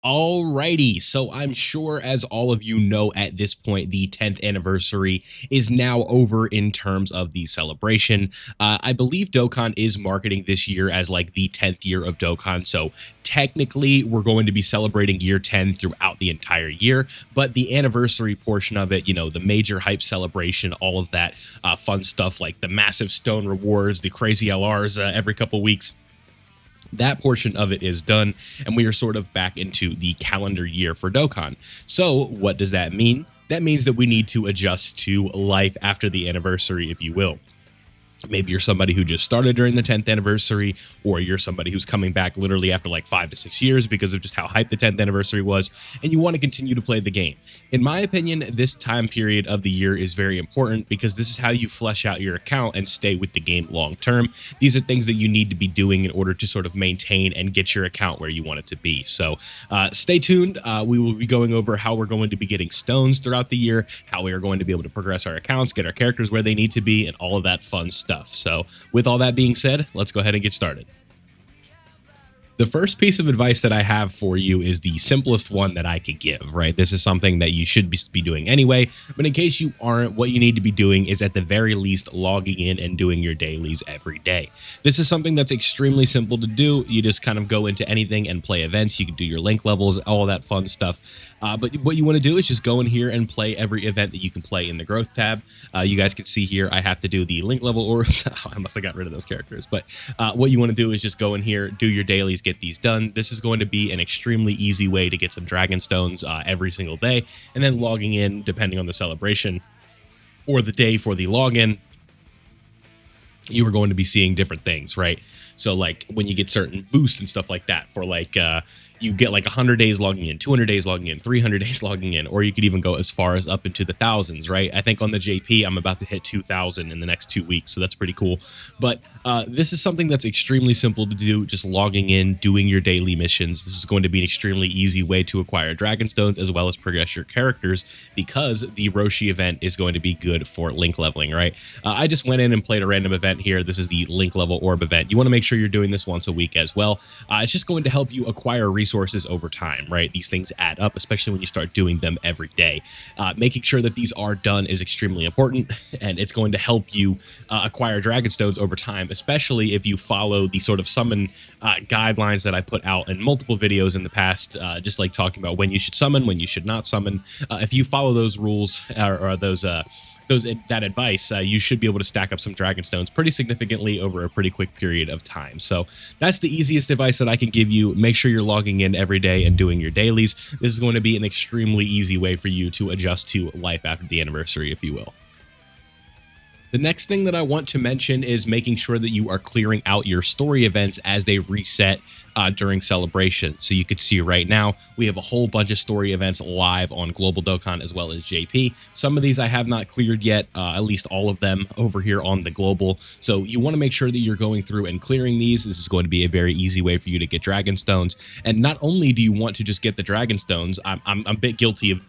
Alrighty, so I'm sure as all of you know at this point, the 10th anniversary is now over in terms of the celebration. I believe Dokkan is marketing this year as like the 10th year of Dokkan, so technically we're going to be celebrating year 10 throughout the entire year, but the anniversary portion of it, the major hype celebration, all of that fun stuff like the massive stone rewards, the crazy LRs every couple weeks, that portion of it is done, and we are sort of back into the calendar year for Dokkan. So what does that mean? That means that we need to adjust to life after the anniversary, if you will. Maybe you're somebody who just started during the 10th anniversary, or you're somebody who's coming back literally after like 5 to 6 years because of just how hyped the 10th anniversary was, and you want to continue to play the game. In my opinion, this time period of the year is very important because this is how you flesh out your account and stay with the game long term. These are things that you need to be doing in order to sort of maintain and get your account where you want it to be. So stay tuned. We will be going over how we're going to be getting stones throughout the year, how we are going to be able to progress our accounts, get our characters where they need to be, and all of that fun stuff. So with all that being said, let's go ahead and get started. The first piece of advice that I have for you is the simplest one that I could give, right? This is something that you should be doing anyway, but in case you aren't, what you need to be doing is at the very least logging in and doing your dailies every day. This is something that's extremely simple to do. You just kind of go into anything and play events. You can do your link levels, all that fun stuff. But what you want to do is just go in here and play every event that you can play in the growth tab. You guys can see here, I have to do the link level orbs. I must have got rid of those characters, but what you want to do is just go in here, do your dailies, get these done. This is going to be an extremely easy way to get some dragon stones every single day, and then logging in depending on the celebration or the day for the login, you are going to be seeing different things, right? So like when you get certain boosts and stuff like that for like you get like 100 days logging in, 200 days logging in, 300 days logging in, or you could even go as far as up into the thousands, right? I think on the JP, I'm about to hit 2,000 in the next 2 weeks, so that's pretty cool. But this is something that's extremely simple to do, just logging in, doing your daily missions. This is going to be an extremely easy way to acquire dragon stones as well as progress your characters, because the Roshi event is going to be good for link leveling, right? I just went in and played a random event here. This is the link level orb event. You want to make sure you're doing this once a week as well. It's just going to help you acquire resources over time, right? These things add up, especially when you start doing them every day. Making sure that these are done is extremely important, and it's going to help you acquire dragon stones over time, especially if you follow the sort of summon guidelines that I put out in multiple videos in the past, just like talking about when you should summon, when you should not summon. If you follow those rules or that advice, you should be able to stack up some dragon stones pretty significantly over a pretty quick period of time. So that's the easiest advice that I can give you. Make sure you're logging in every day and doing your dailies. This is going to be an extremely easy way for you to adjust to life after the anniversary, if you will. The next thing that I want to mention is making sure that you are clearing out your story events as they reset during celebration. So you could see right now, we have a whole bunch of story events live on Global Dokkan as well as JP. Some of these I have not cleared yet, at least all of them over here on the Global. So you want to make sure that you're going through and clearing these. This is going to be a very easy way for you to get dragon stones. And not only do you want to just get the dragon stones, I'm a bit guilty of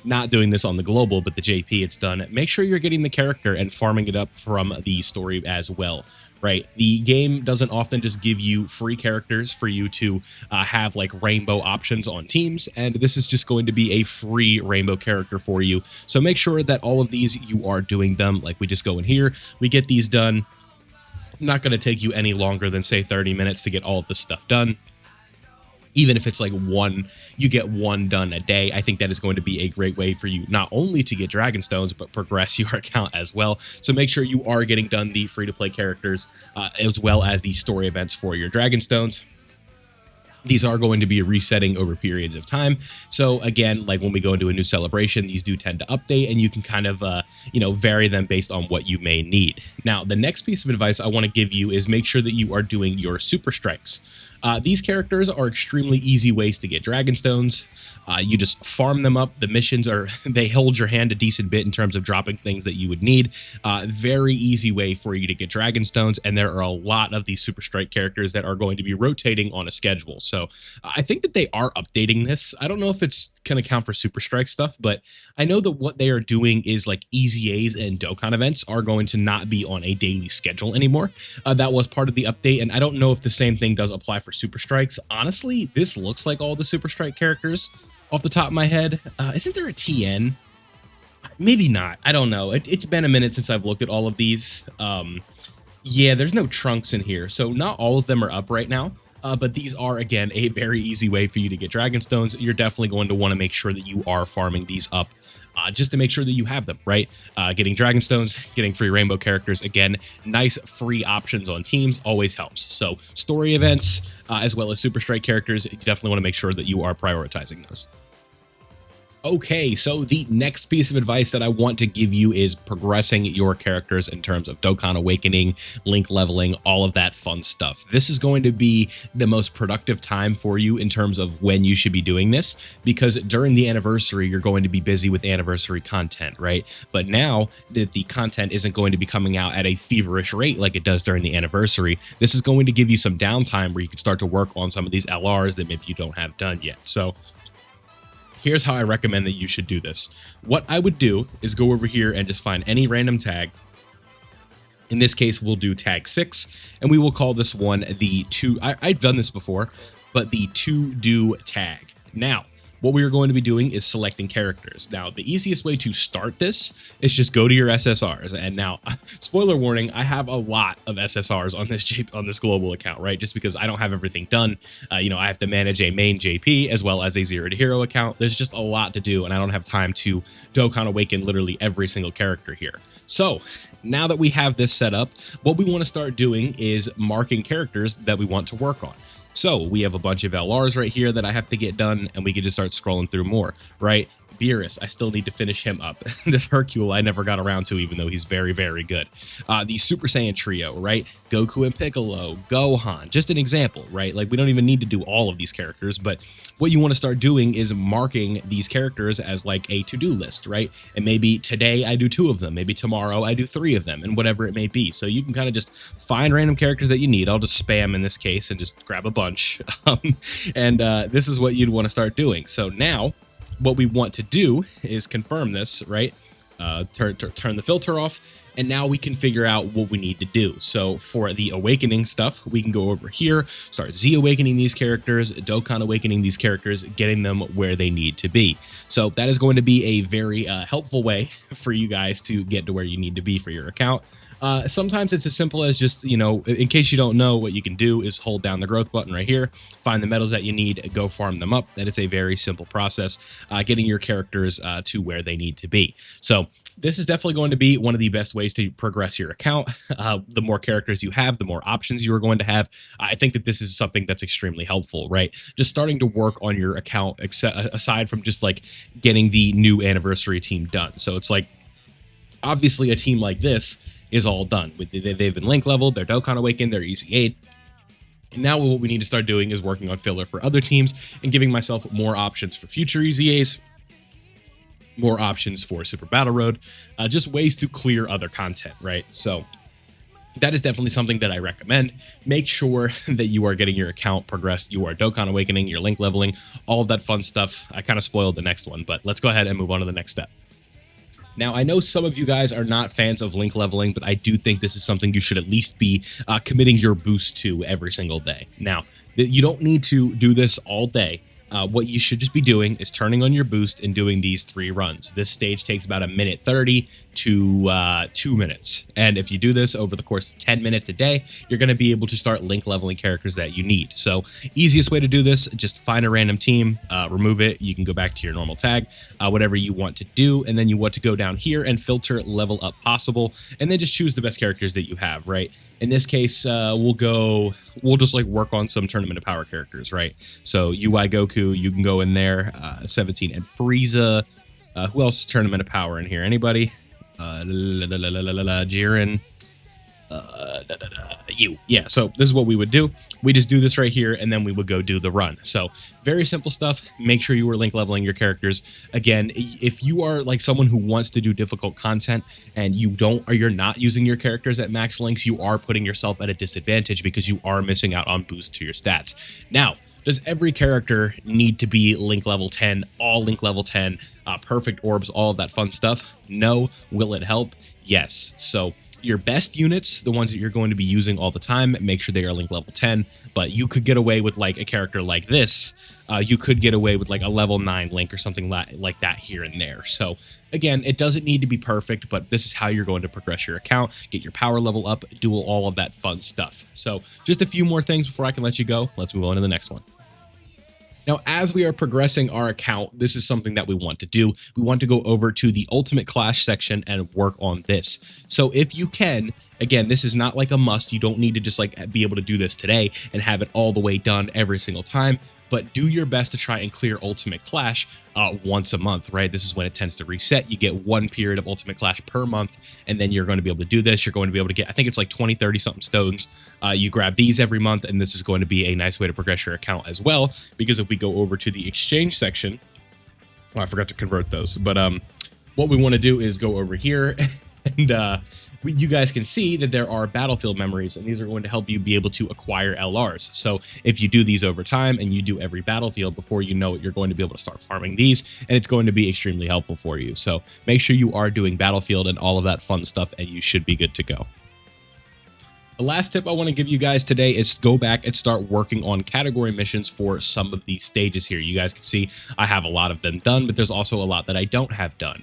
not doing this on the Global, but the JP it's done. Make sure you're getting the character and farming it up from the story as well, right? The game doesn't often just give you free characters for you to have like rainbow options on teams, and this is just going to be a free rainbow character for you. So make sure that all of these you are doing them. Like we just go in here, we get these done. Not going to take you any longer than say 30 minutes to get all of this stuff done. Even if it's like you get one done a day, I think that is going to be a great way for you not only to get dragon stones, but progress your account as well. So make sure you are getting done the free-to-play characters as well as the story events for your dragon stones. These are going to be resetting over periods of time. So again, like when we go into a new celebration, these do tend to update, and you can kind of, vary them based on what you may need. Now, the next piece of advice I want to give you is make sure that you are doing your super strikes. These characters are extremely easy ways to get dragon stones. You just farm them up. The missions they hold your hand a decent bit in terms of dropping things that you would need. Very easy way for you to get dragon stones, and there are a lot of these super strike characters that are going to be rotating on a schedule. So I think that they are updating this. I don't know if it's going to count for super strike stuff, but I know that what they are doing is like EZAs and Dokkan events are going to not be on a daily schedule anymore. That was part of the update, and I don't know if the same thing does apply for super strikes. Honestly, this looks like all the super strike characters off the top of my head. Isn't there a TN? Maybe not. I don't know. It's been a minute since I've looked at all of these. Yeah, there's no trunks in here, so not all of them are up right now. But these are, again, a very easy way for you to get Dragon Stones. You're definitely going to want to make sure that you are farming these up just to make sure that you have them, right? Getting Dragon Stones, getting free rainbow characters, again, nice free options on teams always helps. So story events, as well as Super Strike characters, you definitely want to make sure that you are prioritizing those. Okay, so the next piece of advice that I want to give you is progressing your characters in terms of Dokkan Awakening, link leveling, all of that fun stuff. This is going to be the most productive time for you in terms of when you should be doing this, because during the anniversary, you're going to be busy with anniversary content, right? But now that the content isn't going to be coming out at a feverish rate like it does during the anniversary, this is going to give you some downtime where you can start to work on some of these LRs that maybe you don't have done yet. So here's how I recommend that you should do this. What I would do is go over here and just find any random tag. In this case, we'll do tag 6, and we will call this one the I've done this before, but the to do tag. Now, what we are going to be doing is selecting characters. Now, the easiest way to start this is just go to your SSRs. And now, spoiler warning, I have a lot of SSRs on this global account, right? Just because I don't have everything done. You know, I have to manage a main JP as well as a Zero to Hero account. There's just a lot to do, and I don't have time to Dokkan Awaken literally every single character here. So now that we have this set up, what we want to start doing is marking characters that we want to work on. So we have a bunch of LRs right here that I have to get done, and we can just start scrolling through more, right? Beerus, I still need to finish him up. This Hercule I never got around to, even though he's very, very good. The Super Saiyan trio, right? Goku and Piccolo, Gohan, just an example, right? Like, we don't even need to do all of these characters, but what you want to start doing is marking these characters as like a to-do list, right? And maybe today I do 2 of them, maybe tomorrow I do 3 of them, and whatever it may be. So you can kind of just find random characters that you need. I'll just spam in this case and just grab a bunch. This is what you'd want to start doing. So now, what we want to do is confirm this, right? Turn the filter off, and now we can figure out what we need to do. So for the awakening stuff, we can go over here, start Z-awakening these characters, Dokkan awakening these characters, getting them where they need to be. So that is going to be a very helpful way for you guys to get to where you need to be for your account. Sometimes it's as simple as just, you know, in case you don't know, what you can do is hold down the growth button right here, find the medals that you need, go farm them up. That is a very simple process, getting your characters to where they need to be. So this is definitely going to be one of the best ways to progress your account. The more characters you have, the more options you are going to have. I think that this is something that's extremely helpful, right? Just starting to work on your account, aside from just like getting the new anniversary team done. So it's like, obviously a team like this is all done. They've been link leveled, they're Dokkan Awakened, they're Easy 8. Now what we need to start doing is working on filler for other teams and giving myself more options for future Easy A's, more options for Super Battle Road, just ways to clear other content, right? So that is definitely something that I recommend. Make sure that you are getting your account progressed. You are Dokkan Awakening, you're link leveling, all of that fun stuff. I kind of spoiled the next one, but let's go ahead and move on to the next step. Now, I know some of you guys are not fans of link leveling, but I do think this is something you should at least be committing your boost to every single day. Now, you don't need to do this all day. What you should just be doing is turning on your boost and doing these 3 runs. This stage takes about 1:30 to 2 minutes. And if you do this over the course of 10 minutes a day, you're going to be able to start link leveling characters that you need. So easiest way to do this, just find a random team, remove it. You can go back to your normal tag, whatever you want to do. And then you want to go down here and filter level up possible. And then just choose the best characters that you have, right? In this case, we'll just like work on some Tournament of Power characters, right? So UI Goku, you can go in there, 17 and Frieza. Who else is Tournament of Power in here? Anybody? Jiren. You. Yeah, so this is what we would do. We just do this right here, and then we would go do the run. So very simple stuff. Make sure you are link leveling your characters. Again, if you are like someone who wants to do difficult content and you're not using your characters at max links, you are putting yourself at a disadvantage because you are missing out on boost to your stats. Now, Does every character need to be link level 10, all link level 10, perfect orbs, all of that fun stuff? No. Will it help? Yes. So your best units, the ones that you're going to be using all the time, make sure they are link level 10, but you could get away with like a character like this. You could get away with like a level 9 link or something like that here and there. So again, it doesn't need to be perfect, but this is how you're going to progress your account, get your power level up, do all of that fun stuff. So just a few more things before I can let you go. Let's move on to the next one. Now, as we are progressing our account, this is something that we want to do. We want to go over to the Ultimate Clash section and work on this. So if you can, again, this is not like a must. You don't need to just like be able to do this today and have it all the way done every single time, but do your best to try and clear Ultimate Clash once a month, right? This is when it tends to reset. You get 1 period of Ultimate Clash per month, and then you're going to be able to do this. You're going to be able to get, I think it's like 20, 30 something stones. You grab these every month, and this is going to be a nice way to progress your account as well, because if we go over to the exchange section, oh, I forgot to convert those, but what we want to do is go over here and you guys can see that there are battlefield memories, and these are going to help you be able to acquire LRs. So if you do these over time and you do every battlefield, before you know it, you're going to be able to start farming these, and it's going to be extremely helpful for you. So make sure you are doing battlefield and all of that fun stuff, and you should be good to go. The last tip I want to give you guys today is go back and start working on category missions for some of these stages here. You guys can see I have a lot of them done, but there's also a lot that I don't have done.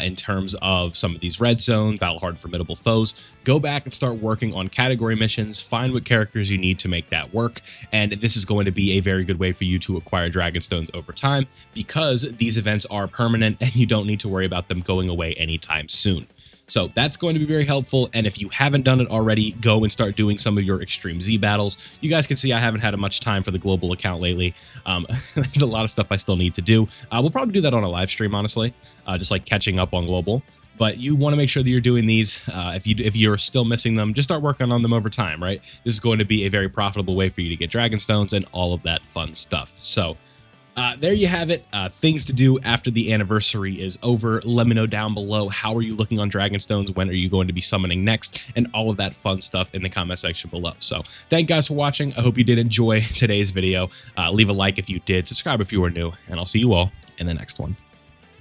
In terms of some of these red zone, battle hard, formidable foes, go back and start working on category missions, find what characters you need to make that work. And this is going to be a very good way for you to acquire Dragonstones over time, because these events are permanent and you don't need to worry about them going away anytime soon. So that's going to be very helpful. And if you haven't done it already, go and start doing some of your Extreme Z battles. You guys can see I haven't had much time for the global account lately. There's a lot of stuff I still need to do. We'll probably do that on a live stream, honestly, just like catching up on global. But you want to make sure that you're doing these. If you're still missing them, just start working on them over time, right? This is going to be a very profitable way for you to get Dragonstones and all of that fun stuff. So there you have it. Things to do after the anniversary is over. Let me know down below, how are you looking on Dragonstones? When are you going to be summoning next? And all of that fun stuff in the comment section below. So thank you guys for watching. I hope you did enjoy today's video. Leave a like if you did, subscribe if you are new, and I'll see you all in the next one.